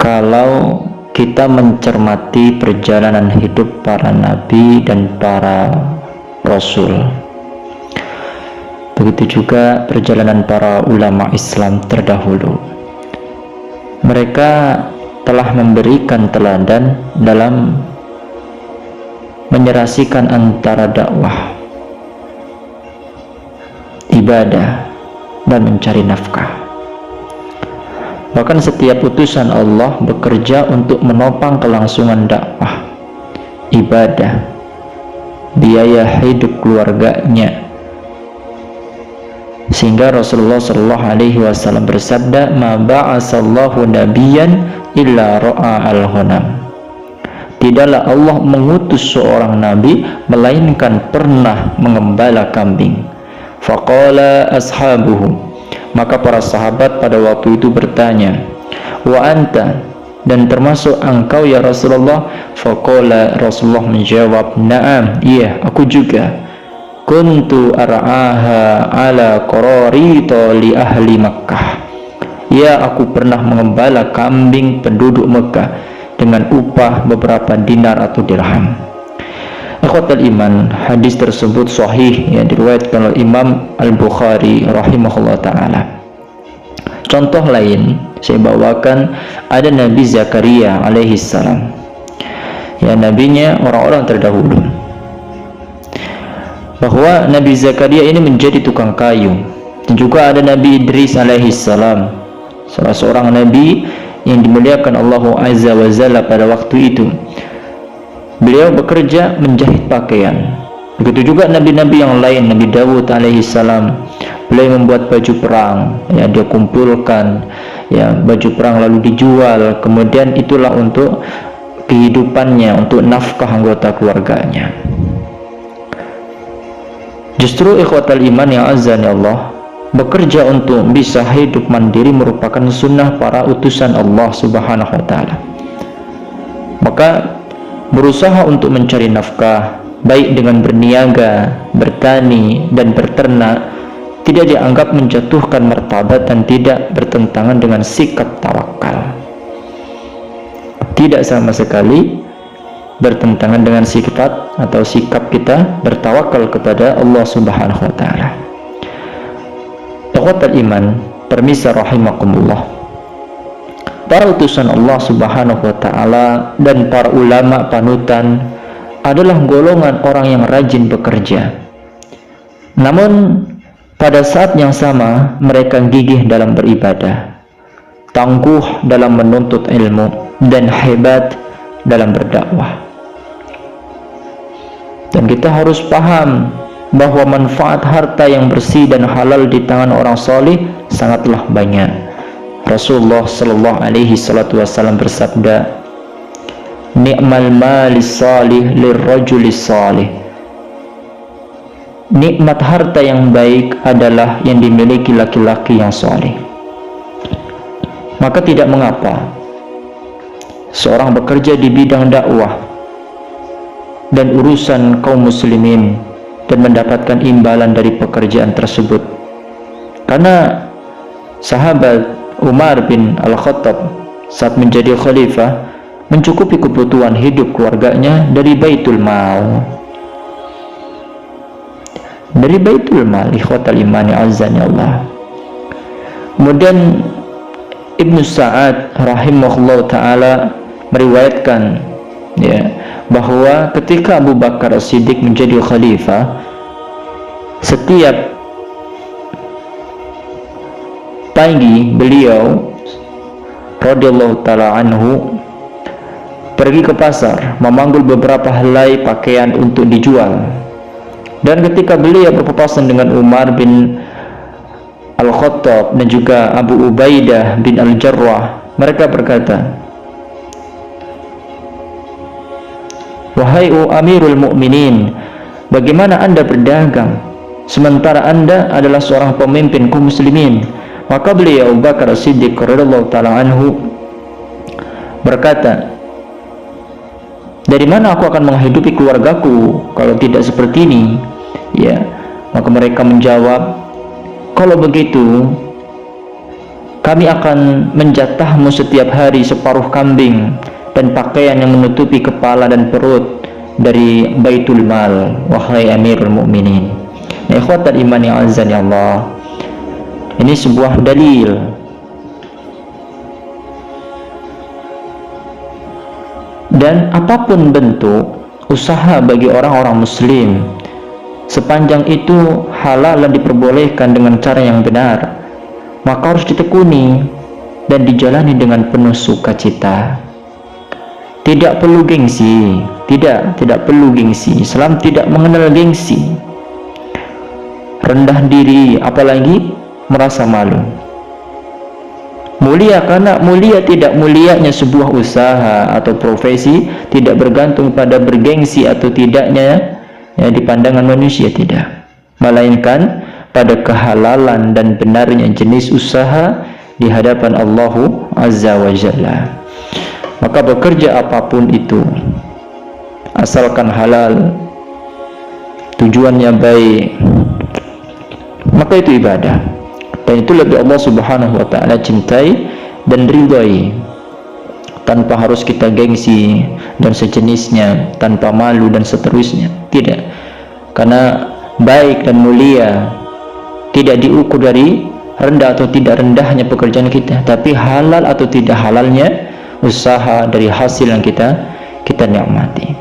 kalau kita mencermati perjalanan hidup para nabi dan para rasul. Begitu juga perjalanan para ulama Islam terdahulu. Mereka telah memberikan teladan dalam menyerasikan antara dakwah, ibadah, dan mencari nafkah. Bahkan setiap utusan Allah bekerja untuk menopang kelangsungan dakwah, ibadah, biaya hidup keluarganya. Sehingga Rasulullah SAW bersabda, "Ma ba'asallahu nabiyyan illa ra'a al-ghanam." Tidaklah Allah mengutus seorang nabi melainkan pernah mengembala kambing. Faqala ashabuhu, maka para sahabat pada waktu itu bertanya, "Wa anta, dan termasuk engkau ya Rasulullah?" Faqala, Rasulullah menjawab, "Na'am, iya, aku juga. Kuntu ar'aha ala qararita li ahli Makkah." Ya, aku pernah mengembala kambing penduduk Mekah dengan upah beberapa dinar atau dirham. Ikhwatal iman, hadis tersebut sahih yang diriwayatkan oleh Imam Al-Bukhari rahimahullah ta'ala. Contoh lain saya bawakan, ada Nabi Zakaria alaihi salam. Ya, nabinya orang-orang terdahulu. Bahwa Nabi Zakaria ini menjadi tukang kayu. Dan juga ada Nabi Idris alaihi salam, salah seorang nabi yang dimuliakan Allah Azza wa Jalla pada waktu itu. Beliau bekerja menjahit pakaian. Begitu juga nabi-nabi yang lain. Nabi Dawud alaihi salam, beliau membuat baju perang, ya, dia kumpulkan ya baju perang lalu dijual, kemudian itulah untuk kehidupannya, untuk nafkah anggota keluarganya. Justru ikhwatal iman yang azani Allah, bekerja untuk bisa hidup mandiri merupakan sunnah para utusan Allah Subhanahu wa ta'ala. Maka berusaha untuk mencari nafkah, baik dengan berniaga, bertani, dan berternak, tidak dianggap menjatuhkan martabat dan tidak bertentangan dengan sikap tawakal. Tidak sama sekali bertentangan dengan sikap atau sikap kita bertawakal kepada Allah Subhanahu wa ta'ala. Ikhwatal iman, permisa rahimakumullah, para utusan Allah Subhanahu wa ta'ala dan para ulama panutan adalah golongan orang yang rajin bekerja. Namun pada saat yang sama mereka gigih dalam beribadah, tangguh dalam menuntut ilmu, dan hebat dalam berdakwah. Dan kita harus paham bahwa manfaat harta yang bersih dan halal di tangan orang salih sangatlah banyak. Rasulullah sallallahu alaihi wasallam bersabda, "Ni'mal malis salih lirrajulis salih." Nikmat harta yang baik adalah yang dimiliki laki-laki yang saleh. Maka tidak mengapa seorang bekerja di bidang dakwah dan urusan kaum muslimin dan mendapatkan imbalan dari pekerjaan tersebut. Karena sahabat Umar bin Al-Khattab saat menjadi khalifah mencukupi kebutuhan hidup keluarganya dari Baitul Mal. Dari Baitul Mal, ikhwatal imani azani Allah. Kemudian Ibnu Sa'ad rahimahullah ta'ala meriwayatkan ya, bahwa ketika Abu Bakar As-Siddiq menjadi khalifah, setiap pagi beliau radhiyallahu ta'ala anhu pergi ke pasar memanggul beberapa helai pakaian untuk dijual. Dan ketika beliau berpapasan dengan Umar bin Al-Khattab dan juga Abu Ubaidah bin Al-Jarrah, mereka berkata, "Wahai Amirul Mukminin, bagaimana Anda berdagang sementara Anda adalah seorang pemimpin kaum muslimin?" Maka beliau Abu Bakar As-Siddiq radhiyallahu ta'ala anhu berkata, "Dari mana aku akan menghidupi keluargaku kalau tidak seperti ini?" Ya, maka mereka menjawab, "Kalau begitu, kami akan menjatahmu setiap hari separuh kambing dan pakaian yang menutupi kepala dan perut dari Baitul Mal, wahai Amirul Mukminin. Nah, ikhwatal iman yang azza Allah, ini sebuah dalil dan apapun bentuk usaha bagi orang-orang muslim, sepanjang itu halal dan diperbolehkan dengan cara yang benar, maka harus ditekuni dan dijalani dengan penuh sukacita. Tidak perlu gengsi, tidak perlu gengsi. Islam tidak mengenal gengsi, rendah diri, apalagi merasa malu. Mulia, karena mulia tidak mulianya sebuah usaha atau profesi tidak bergantung pada bergengsi atau tidaknya ya, di pandangan manusia, tidak, melainkan pada kehalalan dan benarnya jenis usaha di hadapan Allah Azza wa Jalla. Maka bekerja apapun itu, asalkan halal, tujuannya baik, maka itu ibadah, dan itu lebih Allah Subhanahu wa ta'ala cintai dan ridhai, tanpa harus kita gengsi dan sejenisnya, tanpa malu dan seterusnya, tidak. Karena baik dan mulia tidak diukur dari rendah atau tidak rendahnya pekerjaan kita, tapi halal atau tidak halalnya usaha dari hasil yang kita nikmati.